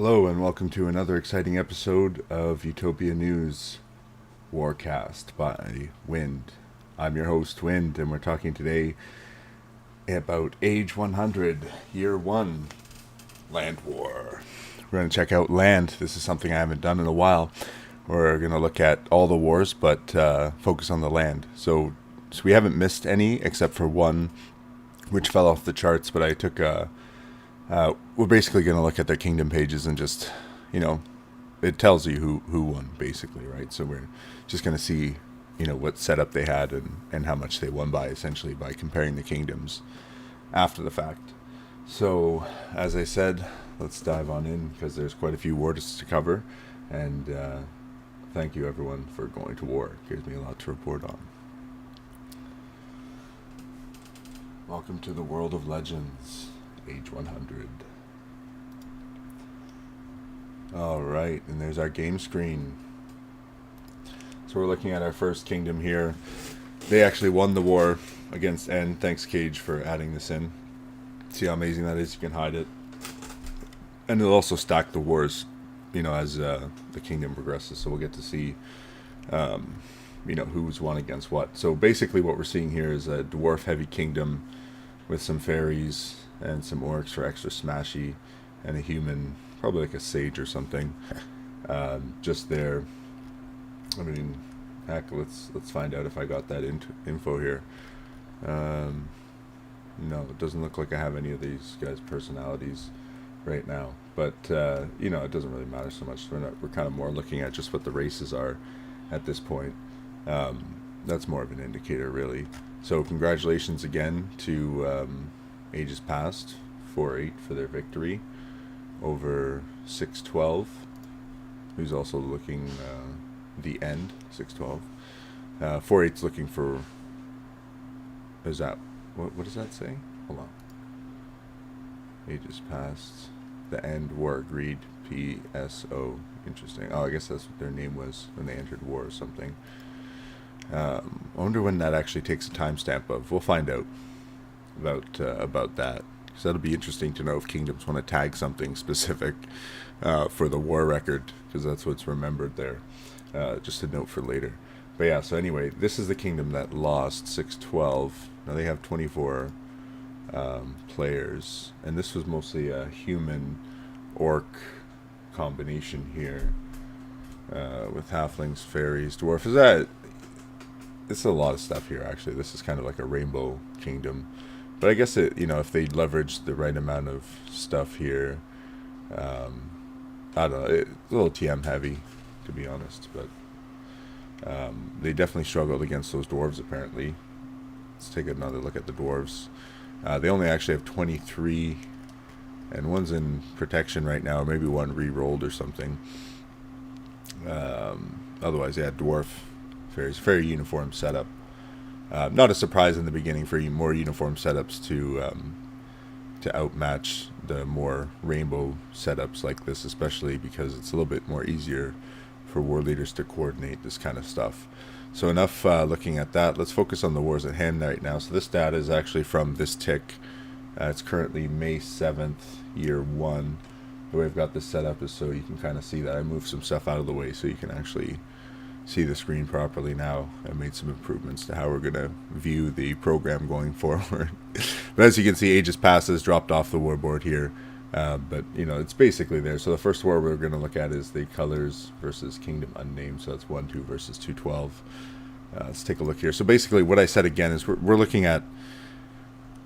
Hello and welcome to another exciting episode of Utopia News Warcast by Wind. I'm your host Wind, and we're talking today about Age 100, Year 1, Land War. We're going to check out land. This is something I haven't done in a while. We're going to look at all the wars, but focus on the land. So we haven't missed any except for one which fell off the charts, but I took we're basically going to look at their kingdom pages and just, it tells you who won, basically, right? So we're just going to see, what setup they had and how much they won by, essentially, by comparing the kingdoms after the fact. So, as I said, let's dive on in, because there's quite a few wars to cover, and thank you, everyone, for going to war. It gives me a lot to report on. Welcome to the world of legends. Age 100. Alright, and there's our game screen. So we're looking at our first kingdom here. They actually won the war against N. Thanks, Cage, for adding this in. See how amazing that is? You can hide it. And it'll also stack the wars, as the kingdom progresses. So we'll get to see, who's won against what. So basically what we're seeing here is a dwarf-heavy kingdom with some fairies and some orcs for extra smashy, and a human, probably like a sage or something, just there. I mean, heck, let's find out if I got that info here. No, it doesn't look like I have any of these guys' personalities right now, but it doesn't really matter so much. We're kind of more looking at just what the races are at this point. That's more of an indicator, really. So congratulations again to Ages Past 4-8 for their victory over 6-12, who's also looking the end. 6-12. 4-8's looking for. Is that what does that say? Hold on. Ages Past, the end, war agreed. PSO. Interesting. Oh, I guess that's what their name was when they entered war or something. I wonder when that actually takes a timestamp of. We'll find out about that, because that'll be interesting to know if kingdoms want to tag something specific for the war record, because that's what's remembered there. Just a note for later. But yeah, so anyway, this is the kingdom that lost 6-12. Now they have 24 players, and this was mostly a human orc combination here, with halflings, fairies, dwarf. It's a lot of stuff here, actually. This is kind of like a rainbow kingdom. But I guess if they leverage the right amount of stuff here, I don't know, it's a little TM heavy, to be honest, but they definitely struggled against those dwarves, apparently. Let's take another look at the dwarves. They only actually have 23, and one's in protection right now, or maybe one re-rolled or something. Otherwise, yeah, dwarf, very uniform setup. Not a surprise in the beginning for more uniform setups to outmatch the more rainbow setups like this, especially because it's a little bit more easier for war leaders to coordinate this kind of stuff. So enough looking at that. Let's focus on the wars at hand right now. So this data is actually from this tick. It's currently May 7th, Year 1. The way I've got this set up is so you can kind of see that I moved some stuff out of the way so you can actually see the screen properly now. I made some improvements to how we're going to view the program going forward. But as you can see, Ages Past has dropped off the warboard here. But, it's basically there. So the first war we're going to look at is the Colors versus Kingdom Unnamed. So that's 1-2 versus 2-12. Let's take a look here. So basically what I said again is we're looking at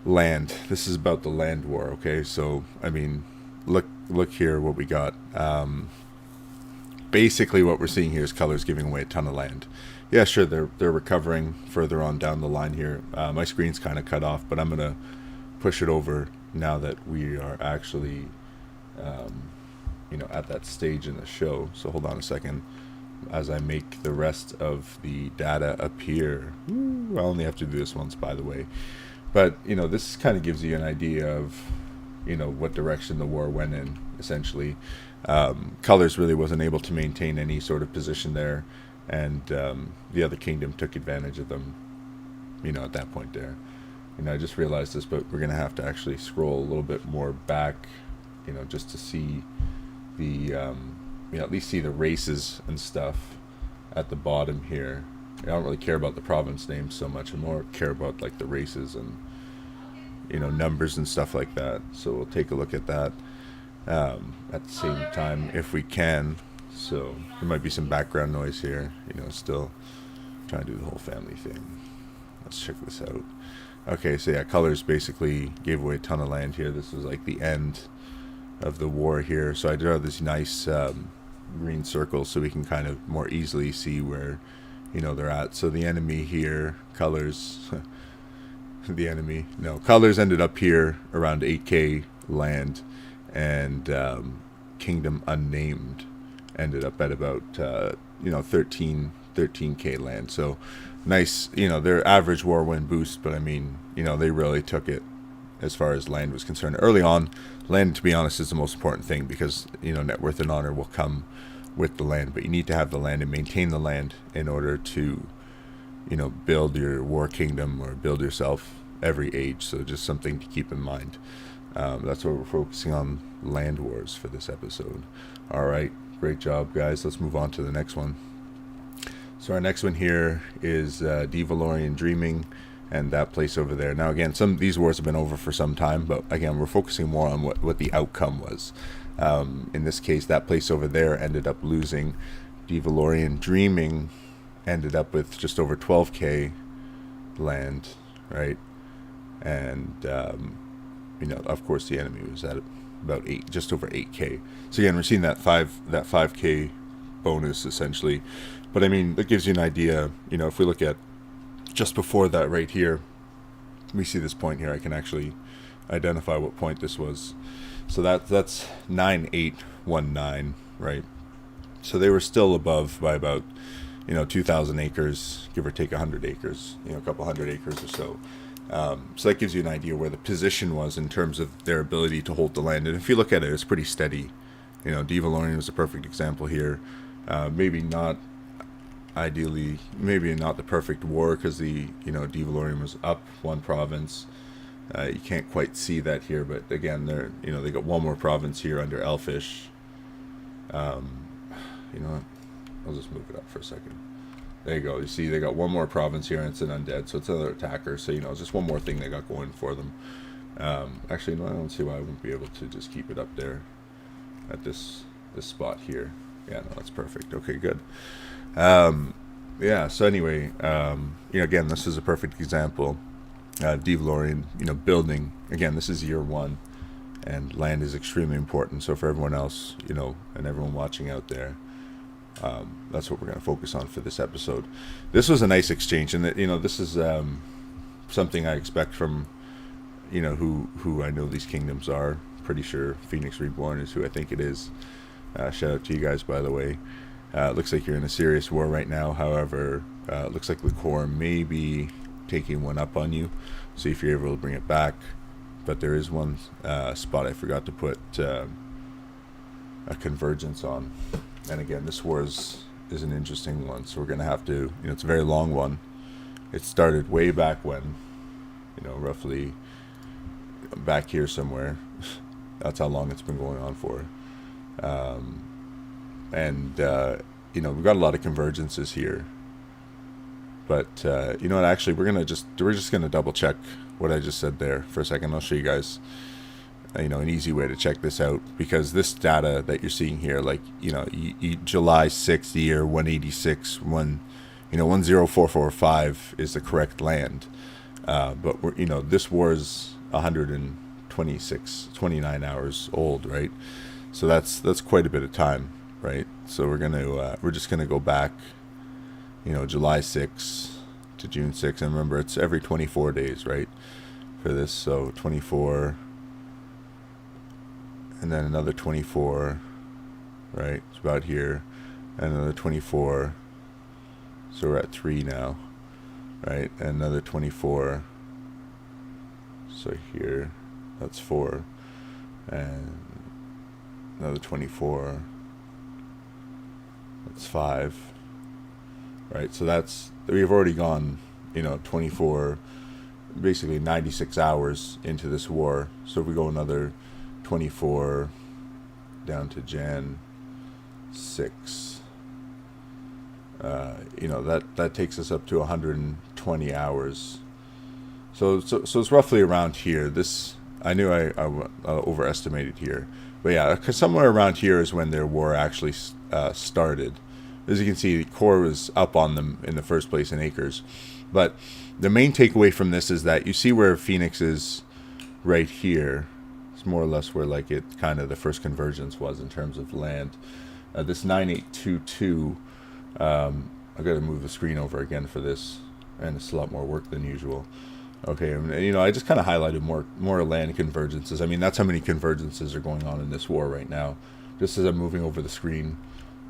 land. This is about the land war, okay? So, I mean, look here what we got. Basically what we're seeing here is Colors giving away a ton of land. Yeah, sure, they're recovering further on down the line here. My screen's kind of cut off, but I'm going to push it over now that we are actually at that stage in the show. So hold on a second as I make the rest of the data appear. Ooh, I only have to do this once, by the way. But, this kind of gives you an idea of, what direction the war went in, essentially. Colors really wasn't able to maintain any sort of position there, and the other kingdom took advantage of them, at that point there. I just realized this, but we're going to have to actually scroll a little bit more back, just to see, the at least see the races and stuff at the bottom here. I don't really care about the province names so much. I more care about like the races and numbers and stuff like that. So we'll take a look at that at the same time if we can. So there might be some background noise here. Still trying to do the whole family thing. Let's check this out. Okay, so yeah, colors basically gave away a ton of land here. This was like the end of the war here. So I drew this nice green circle so we can kind of more easily see where they're at. So the enemy here, colors, colors ended up here around 8k land, and Kingdom Unnamed ended up at about 13k land. So nice, their average war win boost, but I mean, they really took it as far as land was concerned. Early on, land, to be honest, is the most important thing, because net worth and honor will come with the land, but you need to have the land and maintain the land in order to build your war kingdom or build yourself every age. So just something to keep in mind. That's what we're focusing on, Land Wars, for this episode. All right, great job, guys. Let's move on to the next one. So our next one here is De Valorian Dreaming, and that place over there. Now again, some of these wars have been over for some time, but again, we're focusing more on what the outcome was. In this case, that place over there ended up losing. De Valorian Dreaming ended up with just over 12k land, right? And of course, the enemy was at about just over 8k. So again, we're seeing that 5k bonus essentially. But I mean, that gives you an idea. If we look at just before that right here, we see this point here. I can actually identify what point this was. So that's 9819, right? So they were still above by about 2,000 acres, give or take 100 acres, a couple hundred acres or so. So that gives you an idea where the position was in terms of their ability to hold the land. And if you look at it, it's pretty steady. De Valorian was a perfect example here. Maybe not ideally, maybe not the perfect war, because the De Valorian was up one province. You can't quite see that here, but again, they're they got one more province here under Elfish. I'll just move it up for a second. There you go. You see, they got one more province here, and it's an undead, so it's another attacker. So it's just one more thing they got going for them. Actually, no, I don't see why I wouldn't be able to just keep it up there at this spot here. Yeah, no, that's perfect. Okay, good. Yeah. So anyway, again, this is a perfect example. De Valorian, building. Again, this is year one, and land is extremely important. So for everyone else, and everyone watching out there, that's what we're going to focus on for this episode. This was a nice exchange, and this is something I expect from who I know these kingdoms are. Pretty sure Phoenix Reborn is who I think it is. Shout out to you guys, by the way. Looks like you're in a serious war right now. However, looks like the core may be taking one up on you, see if you're able to bring it back. But there is one spot I forgot to put a convergence on. And again, this war is an interesting one, so we're going to have to, it's a very long one. It started way back when, roughly back here somewhere. That's how long it's been going on for. We've got a lot of convergences here. But actually, we're just gonna double check what I just said there for a second. I'll show you guys, an easy way to check this out, because this data that you're seeing here, like July 6th year 186 10445 is the correct land. But we're this war is 29 hours old, right? So that's quite a bit of time, right? So we're just gonna go back. July 6 to June 6, and remember, it's every 24 days, right, for this. So 24, and then another 24, right, it's about here, and another 24, so we're at 3 now, right, and another 24, so here, that's 4, and another 24, that's 5. Right, so we've already gone, 24, basically 96 hours into this war. So if we go another 24 down to Jan 6. You know, that takes us up to 120 hours. So it's roughly around here. This, I knew I overestimated here, but yeah, because somewhere around here is when their war actually started. As you can see, the core was up on them in the first place in acres. But the main takeaway from this is that you see where Phoenix is right here. It's more or less where like it kind of the first convergence was in terms of land. This 9822, I've got to move the screen over again for this, and it's a lot more work than usual. Okay, and, you know, I just kind of highlighted more land convergences. I mean, that's how many convergences are going on in this war right now. Just as I'm moving over the screen,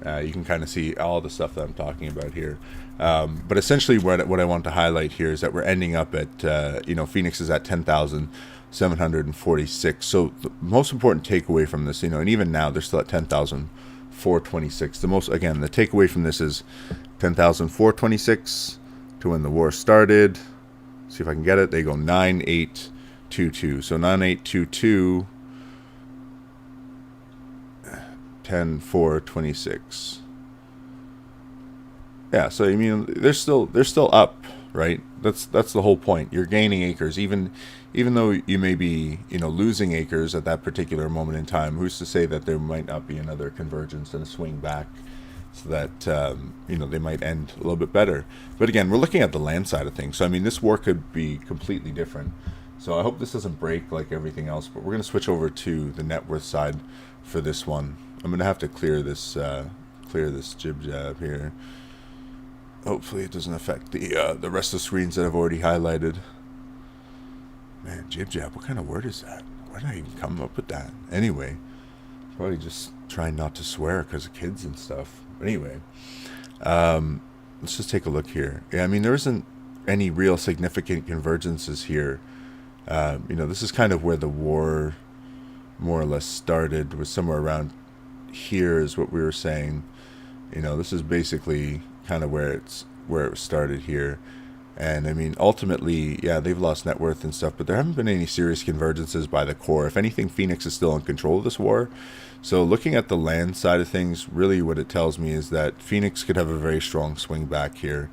you can kind of see all the stuff that I'm talking about here. But essentially what I want to highlight here is that we're ending up at, you know, Phoenix is at 10,746. So the most important takeaway from this, you know, and even now they're still at 10,426. The takeaway from this is 10,426 to when the war started. See if I can get it. They go 9822. So 9822 10,426. Yeah, so I mean they're still up, right? That's the whole point. You're gaining acres, even though you may be, you know, losing acres at that particular moment in time. Who's to say that there might not be another convergence and a swing back, so that you know, they might end a little bit better. But again, we're looking at the land side of things. So I mean, this war could be completely different. So I hope this doesn't break like everything else. But we're going to switch over to the net worth side for this one. I'm gonna have to clear this jib jab here. Hopefully it doesn't affect the rest of the screens that I've already highlighted. Man, jib jab, what kind of word is that? Why did I even come up with that? Anyway, probably just trying not to swear because of kids and stuff. But anyway, let's just take a look here. Yeah, I mean, there isn't any real significant convergences here. You know, this is kind of where the war more or less started, was somewhere around here is what we were saying. You know, this is basically kind of where it started here. And I mean, ultimately, yeah, they've lost net worth and stuff, but there haven't been any serious convergences by the core. If anything, Phoenix is still in control of this war. So looking at the land side of things, really what it tells me is that Phoenix could have a very strong swing back here.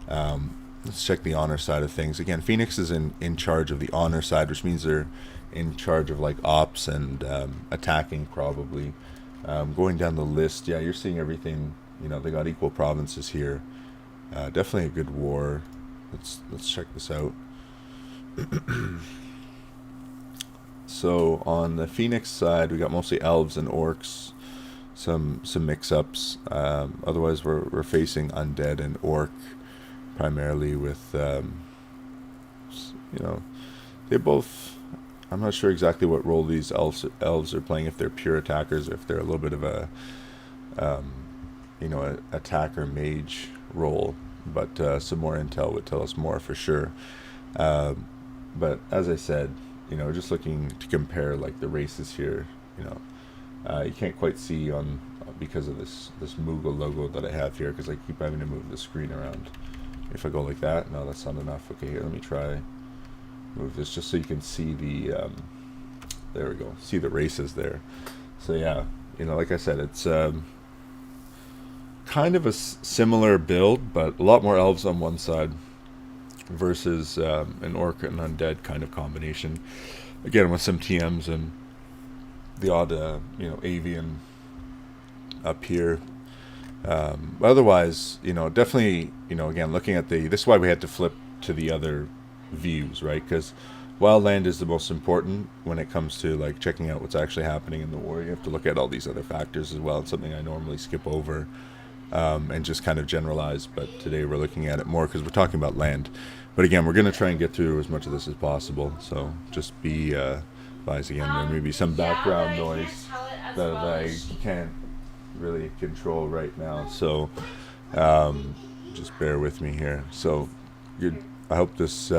Let's check the honor side of things. Again, Phoenix is in charge of the honor side, which means they're in charge of like ops and attacking probably. Going down the list, yeah, you're seeing everything. You know, they got equal provinces here. Definitely a good war. Let's check this out. So on the Phoenix side, we got mostly elves and orcs, some mix-ups. Otherwise, we're facing undead and orc primarily. With you know, they both. I'm not sure exactly what role these elves are playing, if they're pure attackers, or if they're a little bit of a, you know, a attacker mage role. But some more intel would tell us more for sure. But as I said, you know, just looking to compare like the races here, you know, you can't quite see on because of this MUGA logo that I have here, because I keep having to move the screen around. If I go like that, no, that's not enough. Okay, here, let me try. Move this just so you can see the there we go, see the races there. So yeah, you know, like I said, it's kind of a similar build, but a lot more elves on one side versus an orc and undead kind of combination, again with some TMs and the odd you know, avian up here. Otherwise, you know, definitely, you know, again, looking at this is why we had to flip to the other views, right? Because while land is the most important when it comes to like checking out what's actually happening in the war, you have to look at all these other factors as well. It's something I normally skip over and just kind of generalize, but today we're looking at it more because we're talking about land. But again, we're going to try and get through as much of this as possible, so just be advised. Again, there may be some background noise that I can't really control right now, so just bear with me here. So I hope this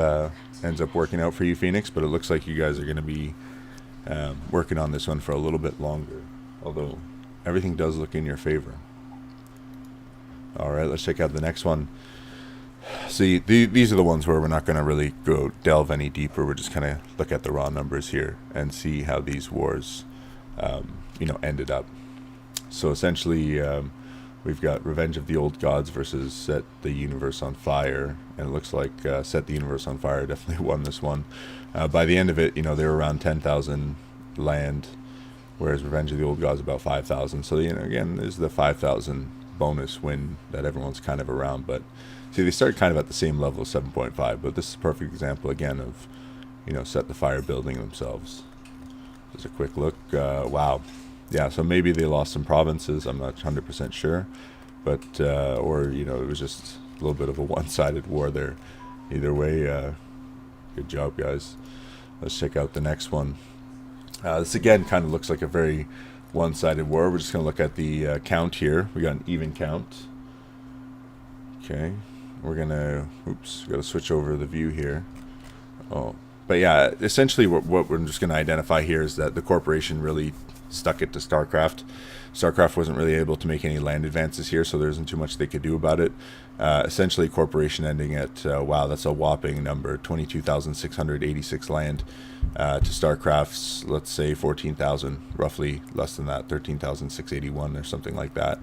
ends up working out for you, Phoenix, but it looks like you guys are going to be working on this one for a little bit longer, although everything does look in your favor. Alright, let's check out the next one. See, these are the ones where we're not going to really go delve any deeper. We're just kind of look at the raw numbers here and see how these wars you know, ended up. So essentially, we've got Revenge of the Old Gods versus Set the Universe on Fire, and it looks like Set the Universe on Fire definitely won this one. By the end of it, they were around 10,000 land, whereas Revenge of the Old Gods about 5,000. So again, there's the 5,000 bonus win that everyone's kind of around. But see, they start kind of at the same level of 7.5. But this is a perfect example again of Set the Fire building themselves. Just a quick look. Wow. Yeah, so maybe they lost some provinces. I'm not 100% sure, but or it was just a little bit of a one-sided war there. Either way, good job, guys. Let's check out the next one. This again kind of looks like a very one-sided war. We're just going to look at the count here. We got an even count. Okay, we're gonna. Oops, got to switch over the view here. Oh, but yeah, essentially what we're just going to identify here is that the corporation really stuck it to StarCraft. StarCraft wasn't really able to make any land advances here, so there isn't too much they could do about it. Essentially, corporation ending at, wow, that's a whopping number, 22,686 land to StarCraft's, let's say, 14,000, roughly less than that, 13,681 or something like that.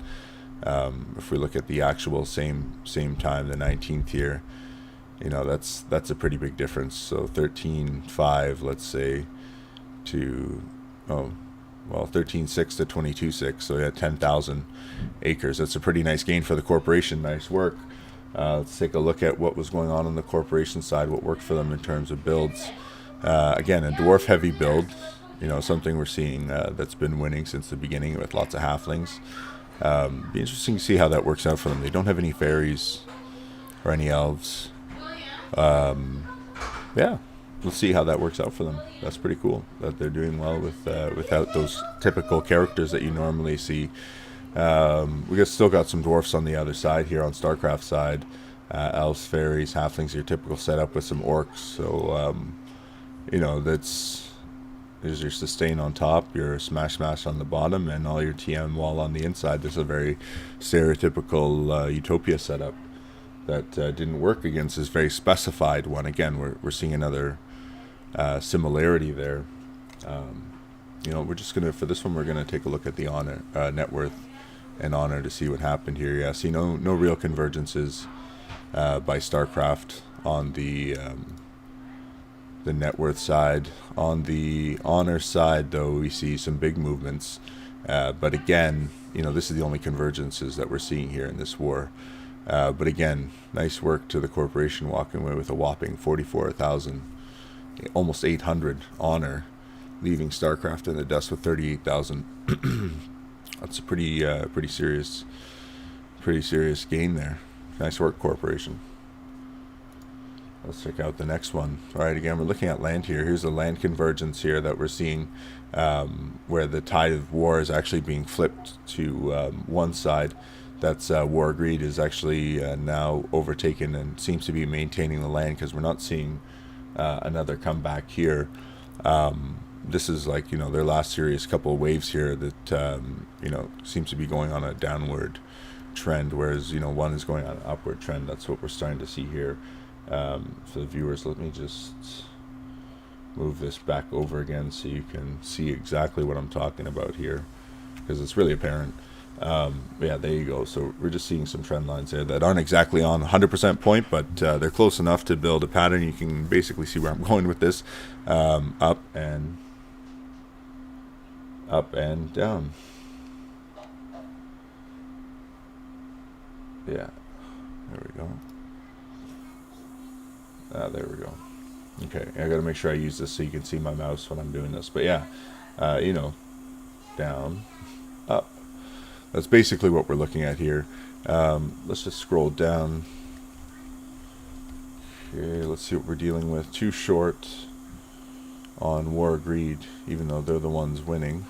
If we look at the actual same time, the 19th year, that's a pretty big difference. So 13.5, let's say, to, 13.6 to 22.6, so yeah, 10,000 acres. That's a pretty nice gain for the corporation. Nice work. Let's take a look at what was going on the corporation side, what worked for them in terms of builds. Again, a dwarf heavy build, something we're seeing that's been winning since the beginning with lots of halflings. Be interesting to see how that works out for them. They don't have any fairies or any elves. Yeah. We'll see how that works out for them. That's pretty cool that they're doing well with without those typical characters that you normally see. Still got some dwarfs on the other side here on StarCraft side. Elves, fairies, halflings, your typical setup with some orcs. So, there's your sustain on top, your smash on the bottom, and all your TM wall on the inside. This is a very stereotypical Utopia setup that didn't work against this very specified one. Again, we're seeing another similarity there. We're just gonna, for this one, we're gonna take a look at the honor, net worth and honor to see what happened here. Yeah, see, no real convergences by StarCraft on the net worth side. On the honor side, though, we see some big movements. But again, this is the only convergences that we're seeing here in this war. But again, nice work to the corporation walking away with a whopping 44,000, almost 800 honor, leaving StarCraft in the dust with 38,000. That's a pretty serious gain there. Nice work, corporation. Let's check out the next one. All right, again, we're looking at land here. Here's the land convergence here that we're seeing, where the tide of war is actually being flipped to one side. That's war greed is actually now overtaken and seems to be maintaining the land, because we're not seeing another comeback here. This is like, their last serious couple of waves here that, seems to be going on a downward trend, whereas, one is going on an upward trend. That's what we're starting to see here. For the viewers, let me just move this back over again so you can see exactly what I'm talking about here, because it's really apparent. Yeah, there you go. So we're just seeing some trend lines there that aren't exactly on 100% point, but they're close enough to build a pattern. You can basically see where I'm going with this. Up and down. Yeah, there we go. There we go. Okay, I gotta make sure I use this so you can see my mouse when I'm doing this. But yeah, down, up. That's basically what we're looking at here. Let's just scroll down. Okay, let's see what we're dealing with. Too short on war greed, even though they're the ones winning.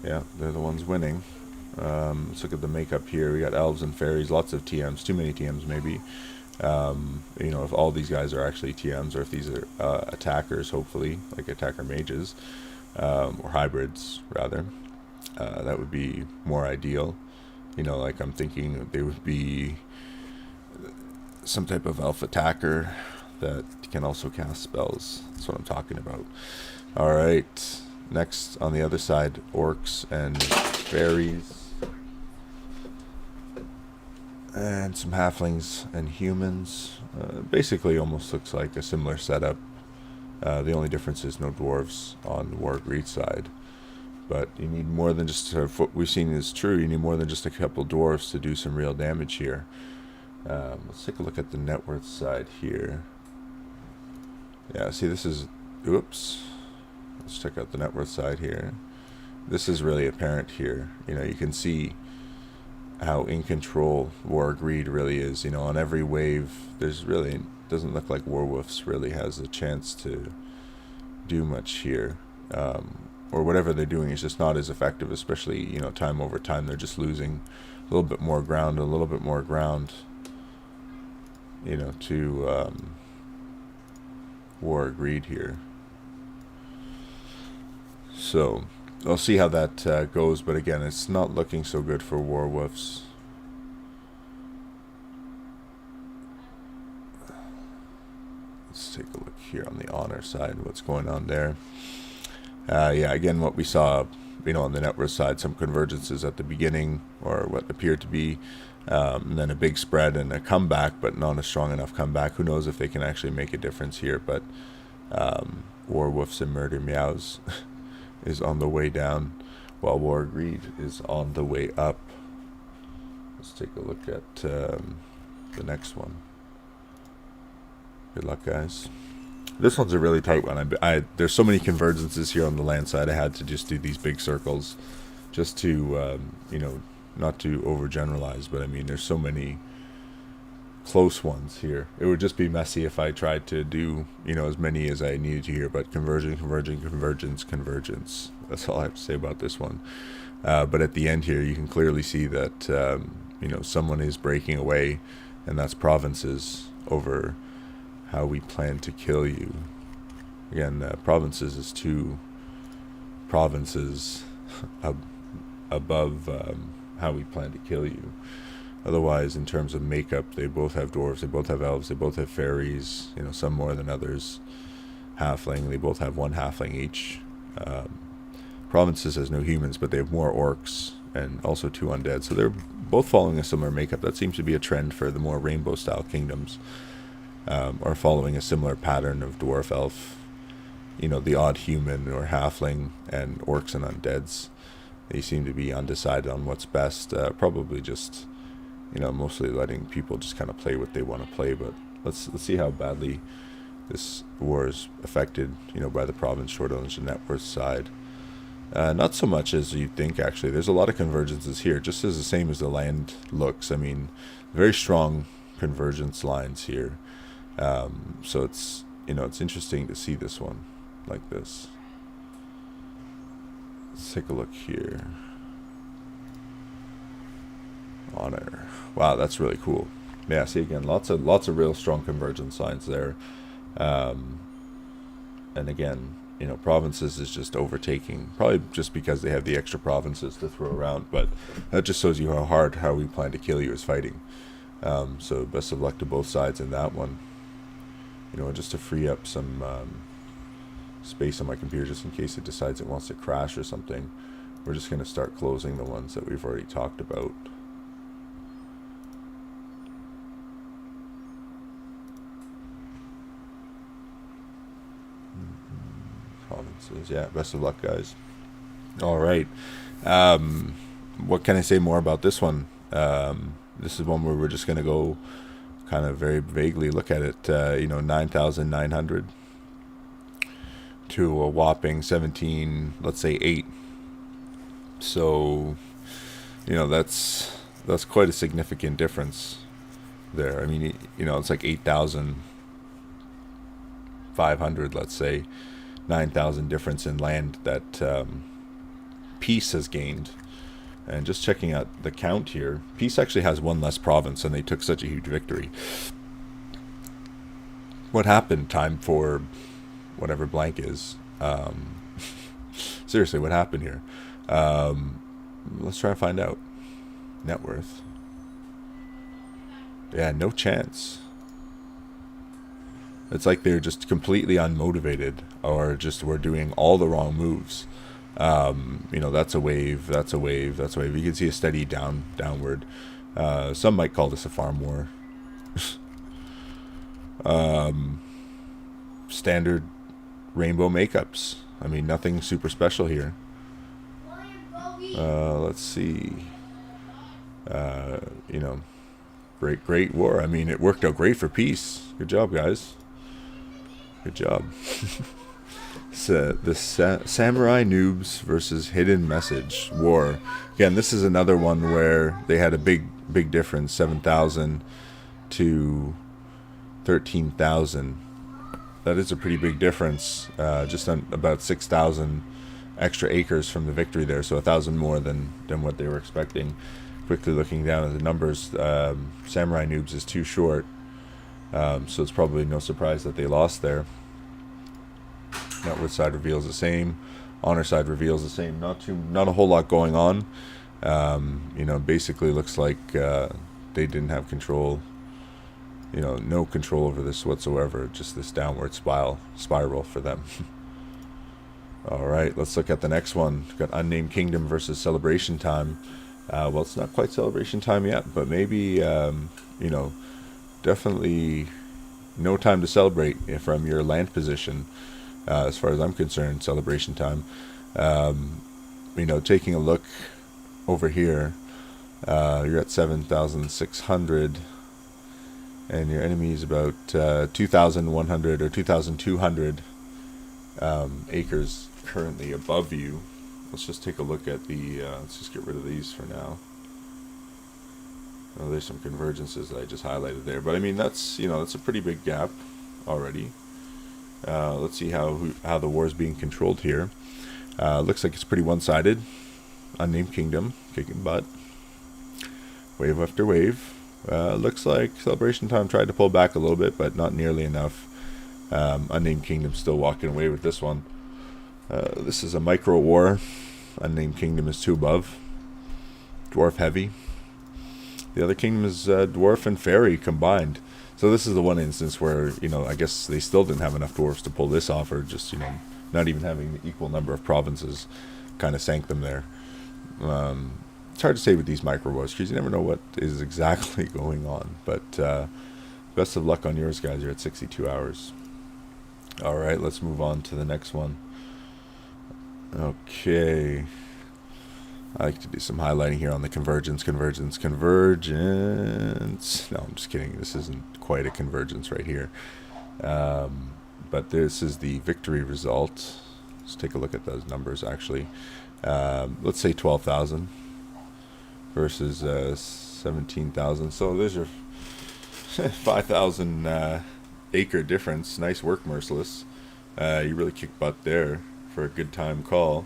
Yeah, they're the ones winning. Let's look at the makeup here. We got elves and fairies, lots of TMs, too many TMs maybe. If all these guys are actually TMs, or if these are attackers, hopefully, like attacker mages, or hybrids rather, that would be more ideal. Like I'm thinking they would be some type of elf attacker that can also cast spells. That's what I'm talking about. All right. Next, on the other side, orcs and fairies. And some halflings and humans. Basically almost looks like a similar setup. The only difference is no dwarves on the War Greed side. But you need more than just, what we've seen is true, you need more than just a couple dwarves to do some real damage here. Let's take a look at the net worth side here. Yeah, see this is, oops. Let's check out the net worth side here. This is really apparent here. You know, you can see how in control War Greed really is. You know, on every wave, there's really, doesn't look like Warwolves really has a chance to do much here. Or whatever they're doing is just not as effective, especially, you know, time over time. They're just losing a little bit more ground, you know, to War Greed here. So I'll see how that goes, but again, it's not looking so good for Warwolves. Let's take a look here on the honor side, what's going on there. Yeah, again, what we saw, you know, on the net worth side, some convergences at the beginning, or what appeared to be, and then a big spread and a comeback, but not a strong enough comeback. Who knows if they can actually make a difference here, but Warwolves and Murder Meows is on the way down, while War Greed is on the way up. Let's take a look at the next one. Good luck, guys. This one's a really tight one. There's so many convergences here on the land side. I had to just do these big circles just to, you know, not to overgeneralize, but I mean, there's so many close ones here. It would just be messy if I tried to do, you know, as many as I needed to here, but convergence. That's all I have to say about this one. But at the end here, you can clearly see that, you know, someone is breaking away, and that's provinces over how we plan to kill you. Again, provinces is 2 provinces above how we plan to kill you. Otherwise, in terms of makeup, they both have dwarves, they both have elves, they both have fairies, you know, some more than others. Halfling, they both have 1 halfling each. Provinces has no humans, but they have more orcs and also 2 undead. So they're both following a similar makeup. That seems to be a trend for the more rainbow-style kingdoms. Or following a similar pattern of dwarf, elf, you know, the odd human or halfling, and orcs and undeads. They seem to be undecided on what's best. Probably just, you know, mostly letting people just kind of play what they want to play. But let's see how badly this war is affected, you know, by the province shortage and net worth side. Not so much as you think, actually. There's a lot of convergences here, just as the same as the land looks. I mean, very strong convergence lines here. So it's, you know, it's interesting to see this one like this. Let's take a look here. Honor. Wow, that's really cool. Yeah, see again, lots of real strong convergence lines there. And again, you know, provinces is just overtaking, probably just because they have the extra provinces to throw around, but that just shows you how we plan to kill you is fighting. So best of luck to both sides in that one. You know, just to free up some space on my computer, just in case it decides it wants to crash or something. We're just going to start closing the ones that we've already talked about. Provinces, yeah, best of luck, guys. All right. What can I say more about this one? This is one where we're just going to go kind of very vaguely look at it, you know, 9,900 to a whopping 17, let's say 8. So, you know, that's quite a significant difference there. I mean, you know, it's like 8,500, let's say, 9,000 difference in land that peace has gained. And just checking out the count here, peace actually has 1 less province, and they took such a huge victory. What happened? Time for whatever blank is. Seriously, what happened here? Let's try and find out. Net worth. Yeah, no chance. It's like they're just completely unmotivated, or just were doing all the wrong moves. You know, that's a wave, that's a wave, that's a wave. You can see a steady downward. Some might call this a farm war. Standard rainbow makeups. I mean, nothing super special here. Let's see. You know, great war. I mean, it worked out great for peace. Good job, guys. Good job. So the Samurai Noobs versus Hidden Message War. Again, this is another one where they had a big difference, 7,000 to 13,000. That is a pretty big difference. Just on about 6,000 extra acres from the victory there, so 1,000 more than what they were expecting. Quickly looking down at the numbers, Samurai Noobs is too short, so it's probably no surprise that they lost there. Networth side reveals the same, honor side reveals the same. Not a whole lot going on. You know, basically looks like they didn't have control. You know, no control over this whatsoever. Just this downward spiral for them. All right, let's look at the next one. We've got Unnamed Kingdom versus Celebration Time. Well, it's not quite Celebration Time yet, but maybe you know, definitely no time to celebrate from your land position. As far as I'm concerned, Celebration Time. You know, taking a look over here, you're at 7,600, and your enemy is about 2,100 or 2,200 acres currently above you. Let's just take a look at the. Let's just get rid of these for now. Oh, there's some convergences that I just highlighted there, but I mean that's, you know, that's a pretty big gap already. Let's see how the war is being controlled here. Looks like it's pretty one-sided. Unnamed Kingdom kicking butt, wave after wave. Looks like Celebration Time tried to pull back a little bit, but not nearly enough. Unnamed Kingdom still walking away with this one. This is a micro war. Unnamed Kingdom is 2 above. Dwarf heavy. The other kingdom is dwarf and fairy combined. So this is the one instance where, you know, I guess they still didn't have enough dwarves to pull this off, or just, you know, not even having the equal number of provinces kind of sank them there. It's hard to say with these micro wars because you never know what is exactly going on. But best of luck on yours, guys. You're at 62 hours. All right, let's move on to the next one. Okay. I like to do some highlighting here on the convergence. No, I'm just kidding. This isn't quite a convergence right here. But this is the victory result. Let's take a look at those numbers, actually. Let's say 12,000 versus 17,000. So there's your 5,000 acre difference. Nice work, Merciless. You really kicked butt there for a good time call.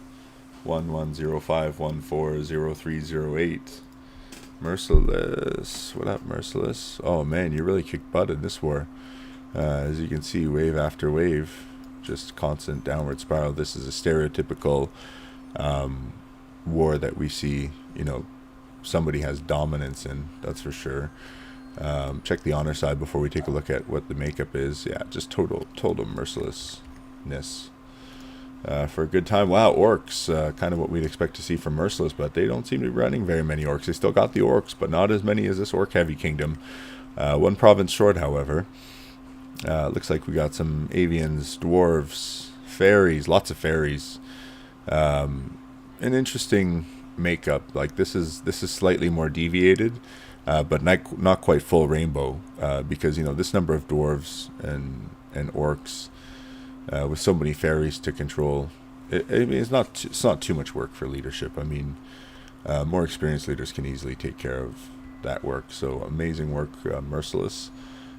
1105140308. Merciless. What up, Merciless? Oh man, you really kicked butt in this war. As you can see, wave after wave, just constant downward spiral. This is a stereotypical war that we see, you know, somebody has dominance in, that's for sure. Check the honor side before we take a look at what the makeup is. Yeah, just total mercilessness. For a good time. Wow, orcs, kind of what we'd expect to see from Merciless, but they don't seem to be running very many orcs. They still got the orcs, but not as many as this orc-heavy kingdom. 1 province short, however. Looks like we got some avians, dwarves, fairies, lots of fairies. An interesting makeup. Like this is slightly more deviated, but not quite full rainbow, because, you know, this number of dwarves and orcs. With so many fairies to control, it's not too much work for leadership. I mean, more experienced leaders can easily take care of that work. So amazing work, Merciless.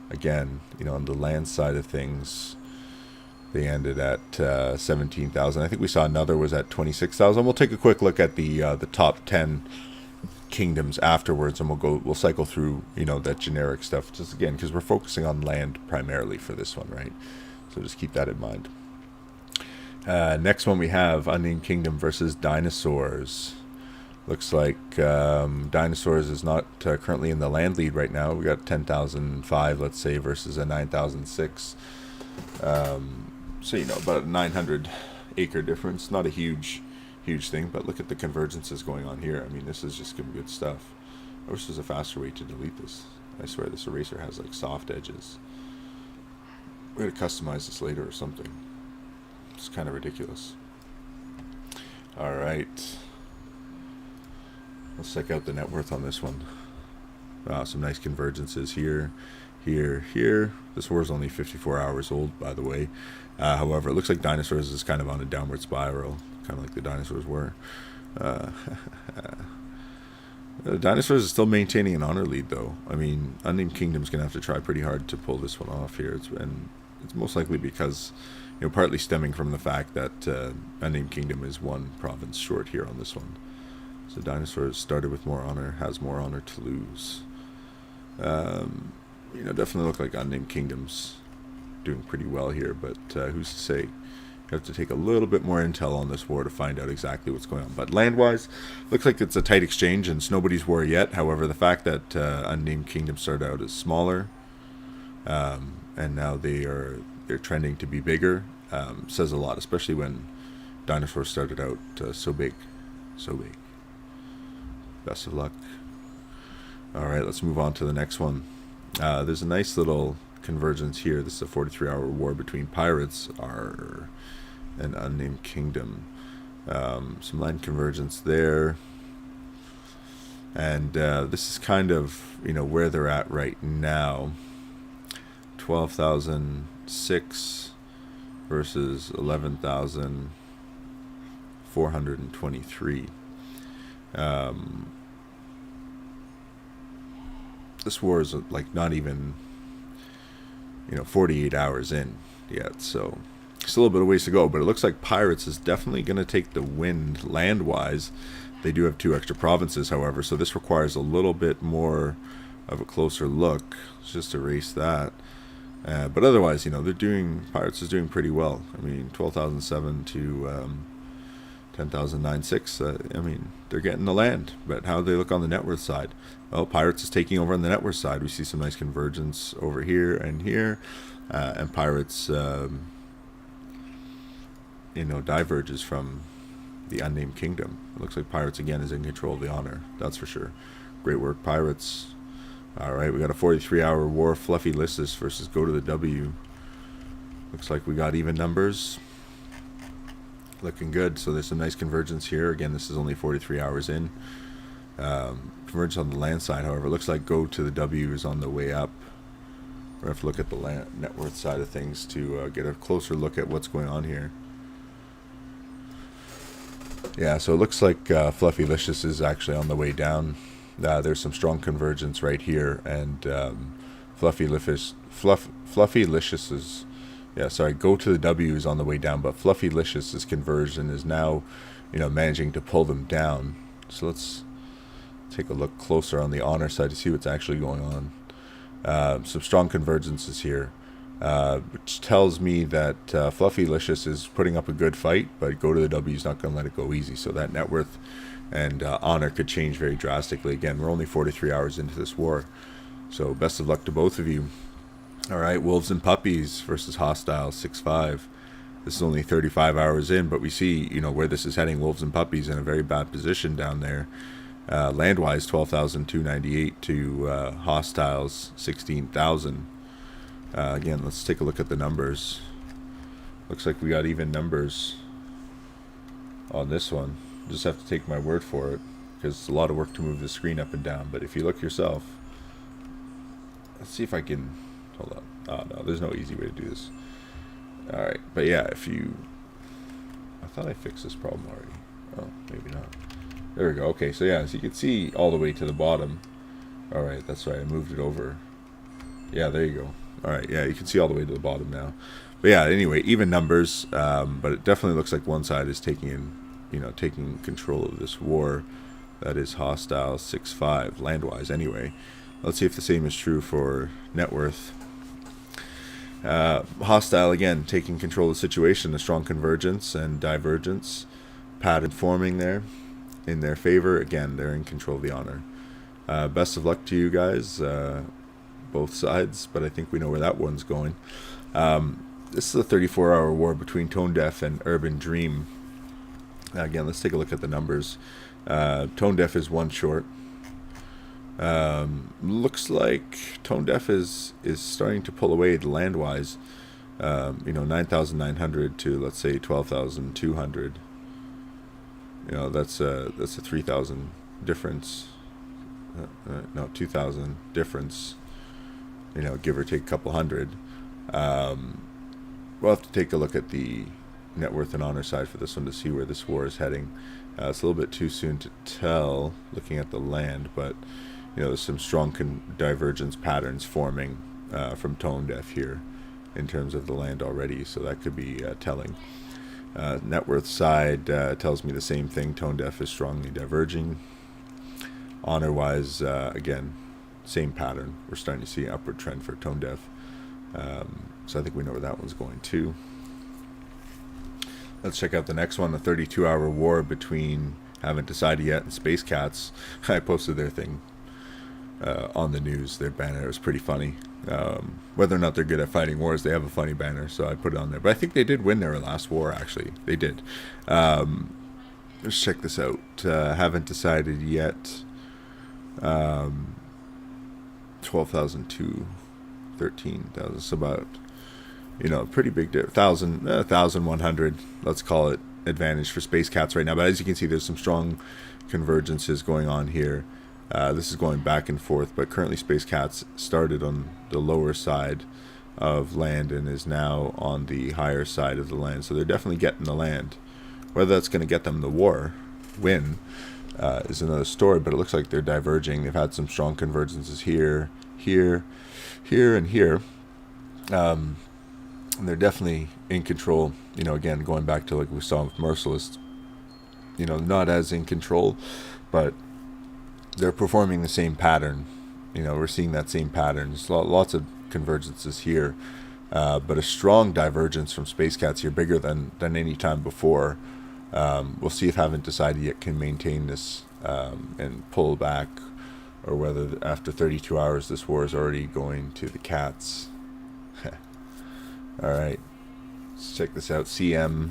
Again, you know, on the land side of things, they ended at 17,000. I think we saw another was at 26,000. We'll take a quick look at the top 10 kingdoms afterwards, and we'll cycle through, you know, that generic stuff. Just again, because we're focusing on land primarily for this one, right? So just keep that in mind. Next one we have Unnamed Kingdom versus Dinosaurs. Looks like Dinosaurs is not currently in the land lead right now. We got 10,005, let's say, versus a 9,006. So, you know, about a 900 acre difference. Not a huge thing, but look at the convergences going on here. I mean, this is just good stuff. I wish there's a faster way to delete this. I swear this eraser has like soft edges. We're going to customize this later or something. It's kind of ridiculous. Alright. Let's check out the net worth on this one. Some nice convergences here, here. This war is only 54 hours old, by the way. However, it looks like dinosaurs is kind of on a downward spiral, kind of like the dinosaurs were. The dinosaurs is still maintaining an honor lead, though. I mean, Unnamed Kingdom's going to have to try pretty hard to pull this one off here. And it's most likely because, you know, partly stemming from the fact that Unnamed Kingdom is one province short here on this one. So dinosaurs started with more honor, has more honor to lose. You know, definitely look like Unnamed Kingdom's doing pretty well here, but who's to say? You have to take a little bit more intel on this war to find out exactly what's going on. But land-wise, looks like it's a tight exchange, and it's nobody's war yet. However, the fact that Unnamed Kingdom started out as smaller, and now they're trending to be bigger, says a lot, especially when dinosaurs started out so big. Best of luck. Alright, let's move on to the next one. There's a nice little convergence here. This is a 43-hour war between pirates and Unnamed Kingdom. Some land convergence there. And this is kind of, you know, where they're at right now. 12,006 versus 11,423. This war is like not even, you know, 48 hours in yet, so still a little bit of ways to go. But it looks like Pirates is definitely going to take the win land-wise. They do have 2 extra provinces, however, so this requires a little bit more of a closer look. Let's just erase that. But otherwise, you know, Pirates is doing pretty well. I mean, 12,007 to 10,096. I mean, they're getting the land, but how do they look on the net worth side? Well, Pirates is taking over on the net worth side. We see some nice convergence over here and here, and Pirates, you know, diverges from the Unnamed Kingdom. It looks like Pirates again is in control of the honor. That's for sure. Great work, Pirates. All right, we got a 43-hour war. Fluffy Lissus versus Go to the W. Looks like we got even numbers. Looking good. So there's some nice convergence here. Again, this is only 43 hours in. Convergence on the land side, however, it looks like Go to the W is on the way up. We're going to have to look at the net worth side of things to get a closer look at what's going on here. Yeah, so it looks like Fluffy Licious is actually on the way down. There's some strong convergence right here, and Fluffy Licious is, yeah, sorry, Go to the W is on the way down, but Fluffy Licious's conversion is now, you know, managing to pull them down. So let's take a look closer on the honor side to see what's actually going on. Some strong convergences here, which tells me that Fluffy Licious is putting up a good fight, but Go to the W is not going to let it go easy. So that net worth and honor could change very drastically. Again, we're only 43 hours into this war, so best of luck to both of you. All right, Wolves and Puppies versus Hostile 6-5. This is only 35 hours in, but we see, you know, where this is heading. Wolves and Puppies in a very bad position down there. Land-wise, 12,298 to Hostiles 16,000. Again, let's take a look at the numbers. Looks like we got even numbers on this one. Just have to take my word for it, because it's a lot of work to move the screen up and down. But if you look yourself, let's see if I can, hold on. Oh no, there's no easy way to do this. Alright, but yeah, I thought I fixed this problem already. Oh, maybe not. There we go. Okay, so yeah, so you can see all the way to the bottom. Alright, that's right, I moved it over. Yeah, there you go. Alright, yeah, you can see all the way to the bottom now. But yeah, anyway, even numbers, but it definitely looks like one side is taking control of this war. That is Hostile 6-5, land-wise anyway. Let's see if the same is true for net worth. Hostile, again, taking control of the situation. A strong convergence and divergence pattern forming there in their favor. Again, they're in control of the honor. Best of luck to you guys, both sides, but I think we know where that one's going. this is a 34-hour war between Tone Deaf and Urban Dream. Again, let's take a look at the numbers. Tone Deaf is one short. Looks like Tone Deaf is starting to pull away land-wise. 9,900 to, let's say, 12,200. That's a 3,000 difference. No, 2,000 difference. Give or take a couple hundred. We'll have to take a look at the net worth and honor side for this one to see where this war is heading. It's a little bit too soon to tell looking at the land, but there's some strong divergence patterns forming from Tone Deaf here in terms of the land already, so that could be telling. Net worth side tells me the same thing. Tone Deaf is strongly diverging. Honor wise, again, same pattern. We're starting to see an upward trend for Tone Deaf. So I think we know where that one's going too. Let's check out the next one, the 32-hour war between Haven't Decided Yet and Space Cats. I posted their thing on the news, their banner. It was pretty funny. Whether or not they're good at fighting wars, they have a funny banner, so I put it on there. But I think they did win their last war, actually. They did. Let's check this out. Haven't Decided Yet. 12,000 to 13,000. It's about, pretty big, 1,100, let's call it, advantage for Space Cats right now. But as you can see, there's some strong convergences going on here. This is going back and forth, but currently Space Cats started on the lower side of land and is now on the higher side of the land. So they're definitely getting the land. Whether that's going to get them the win, is another story, but it looks like they're diverging. They've had some strong convergences here, and here. And they're definitely in control. Again, going back to like we saw with Merciless, not as in control, but they're performing the same pattern. We're seeing that same pattern. There's lots of convergences here, but a strong divergence from Space Cats here, bigger than any time before. We'll see if Haven't Decided Yet can maintain this and pull back, or whether after 32 hours this war is already going to the cats. Alright, let's check this out. CM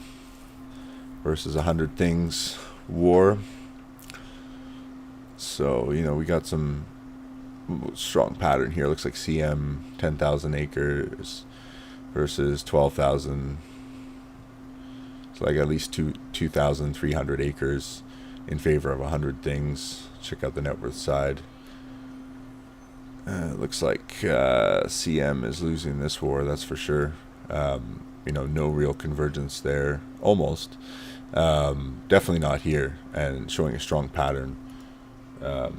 versus 100 Things war. So, we got some strong pattern here. Looks like CM 10,000 acres versus 12,000. It's like at least 2,300 acres in favor of 100 Things. Check out the net worth side. Looks like CM is losing this war, that's for sure. No real convergence there. Almost. Definitely not here, and showing a strong pattern. Hold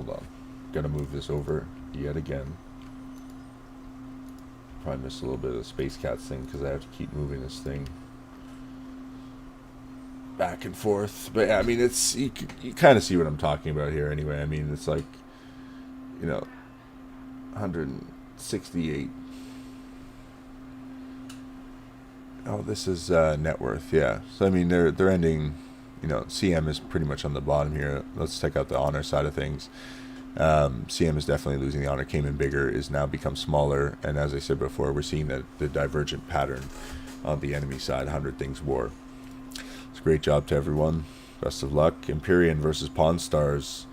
on. Gotta move this over yet again. Probably missed a little bit of the Space Cats thing because I have to keep moving this thing back and forth. But yeah, it's you kind of see what I'm talking about here anyway. It's like 168. Oh, this is net worth, yeah. So they're ending. CM is pretty much on the bottom here. Let's check out the honor side of things. CM is definitely losing the honor. Came in bigger, is now become smaller, and as I said before, we're seeing the divergent pattern on the enemy side. 100 Things war. It's a great job to everyone. Best of luck. Empyrean versus Pawn Stars.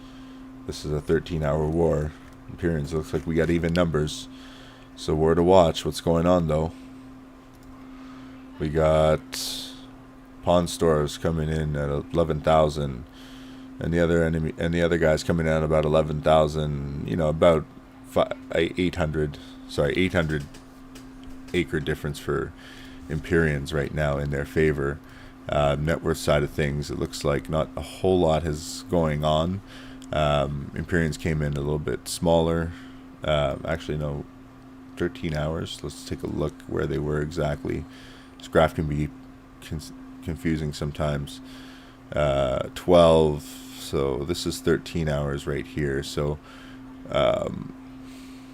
This is a 13-hour war. Empyreans, looks like we got even numbers. So war to watch. What's going on though? We got Pawn Stars coming in at 11,000. And the other guys coming in at about 11,000, about 800 acre difference for Empyreans right now in their favor. Net worth side of things, it looks like not a whole lot is going on. Empyreans came in a little bit smaller. Actually, no, 13 hours. Let's take a look where they were exactly. This graph can be confusing sometimes. 12. So this is 13 hours right here. So,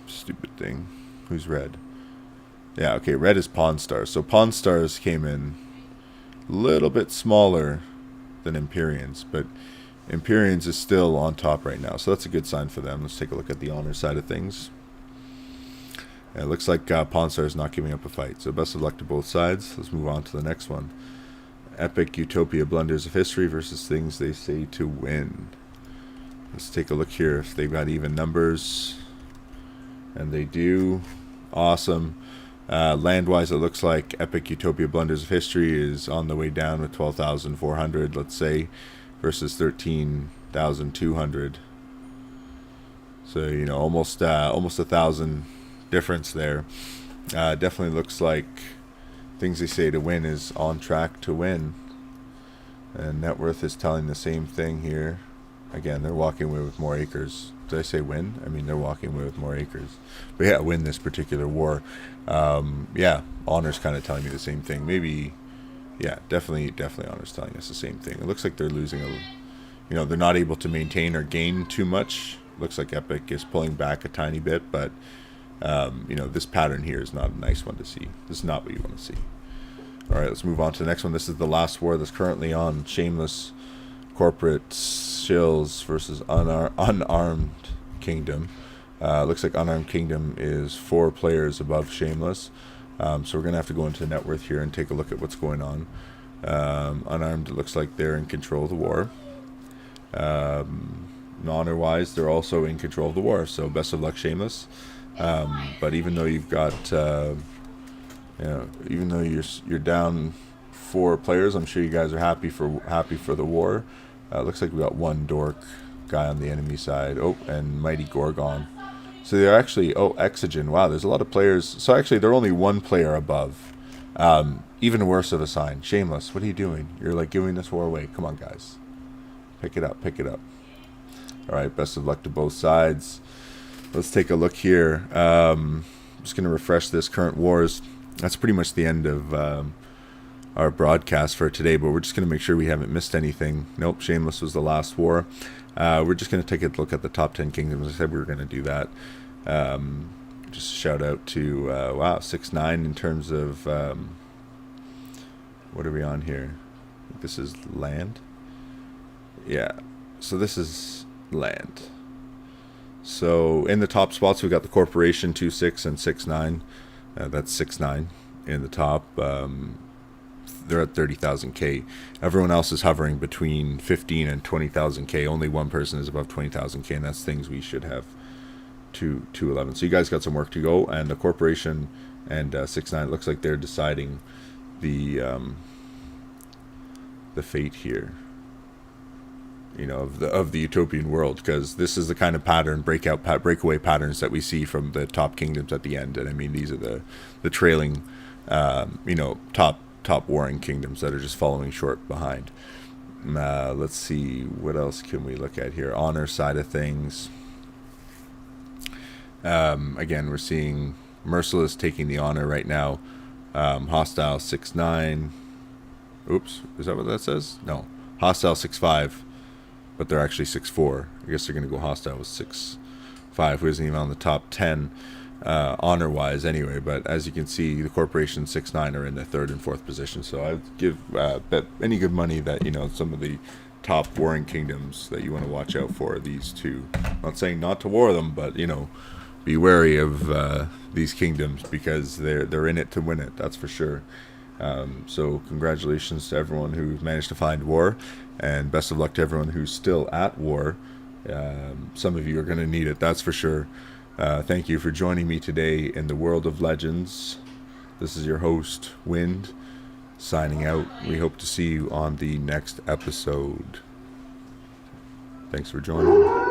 stupid thing. Who's red? Yeah, okay, red is Pawn Stars. So Pawn Stars came in a little bit smaller than Empyreans, but Empyreans is still on top right now. So that's a good sign for them. Let's take a look at the honor side of things. Yeah, it looks like Pawn Star is not giving up a fight. So best of luck to both sides. Let's move on to the next one. Epic Utopia blunders of history versus things they say to win. Let's take a look here if they've got even numbers. And they do. Awesome. Land-wise, it looks like Epic Utopia blunders of history is on the way down with 12,400, let's say, versus 13,200. So, you know, almost 1,000 difference there. Definitely looks like things they say to win is on track to win. And net worth is telling the same thing here. Again, they're walking away with more acres. Did I say win? I mean, they're walking away with more acres. But yeah, win this particular war. Yeah, Honor's kind of telling me the same thing. Maybe, yeah, definitely Honor's telling us the same thing. It looks like they're losing they're not able to maintain or gain too much. Looks like Epic is pulling back a tiny bit, but this pattern here is not a nice one to see. This is not what you want to see. All right, let's move on to the next one. This is the last war that's currently on. Shameless corporate shills versus unarmed kingdom. Looks like unarmed kingdom is 4 players above Shameless. So we're going to have to go into net worth here and take a look at what's going on. Unarmed, it looks like they're in control of the war. Honor-wise, they're also in control of the war. So best of luck, Shameless. But even though you've got, even though you're down 4 players, I'm sure you guys are happy for the war. Looks like we got 1 dork guy on the enemy side. Oh, and Mighty Gorgon. So they're actually, Exogen. Wow, there's a lot of players. So actually, they're only 1 player above. Even worse of a sign. Shameless, what are you doing? You're like giving this war away. Come on, guys. Pick it up, pick it up. All right, best of luck to both sides. Let's take a look here. I'm just going to refresh this current wars. That's pretty much the end of our broadcast for today, but we're just going to make sure we haven't missed anything. Nope, Shameless was the last war. We're just going to take a look at the top 10 kingdoms. I said we were going to do that. Just shout out to, 6-9 in terms of, what are we on here? I think this is land. Yeah, so this is land. So in the top spots, we've got the corporation 2-6 and 6-9. That's 6-9 in the top. They're at 30,000 K. Everyone else is hovering between 15 and 20,000 K. Only one person is above 20,000 K, and that's things we should have 211. So you guys got some work to go, and the corporation and 6-9 looks like they're deciding the fate here. Of the utopian world, because this is the kind of breakaway patterns that we see from the top kingdoms at the end. And I mean, these are the trailing, top warring kingdoms that are just following short behind. Let's see, what else can we look at here? Honor side of things. Again, we're seeing Merciless taking the honor right now. Hostile 6-9. Oops, is that what that says? No, Hostile 6-5. But they're actually 6-4. I guess they're going to go hostile with 6-5, who isn't even on the top 10 honor-wise anyway. But as you can see, the corporation 6-9 are in the 3rd and 4th position. So I give bet any good money that some of the top warring kingdoms that you want to watch out for, these two. I'm not saying not to war them, but be wary of these kingdoms, because they're in it to win it. That's for sure. So congratulations to everyone who managed to find war, and best of luck to everyone who's still at war. Some of you are going to need it, that's for sure. Thank you for joining me today in the world of legends. This is your host, Wind, signing out. We hope to see you on the next episode. Thanks for joining.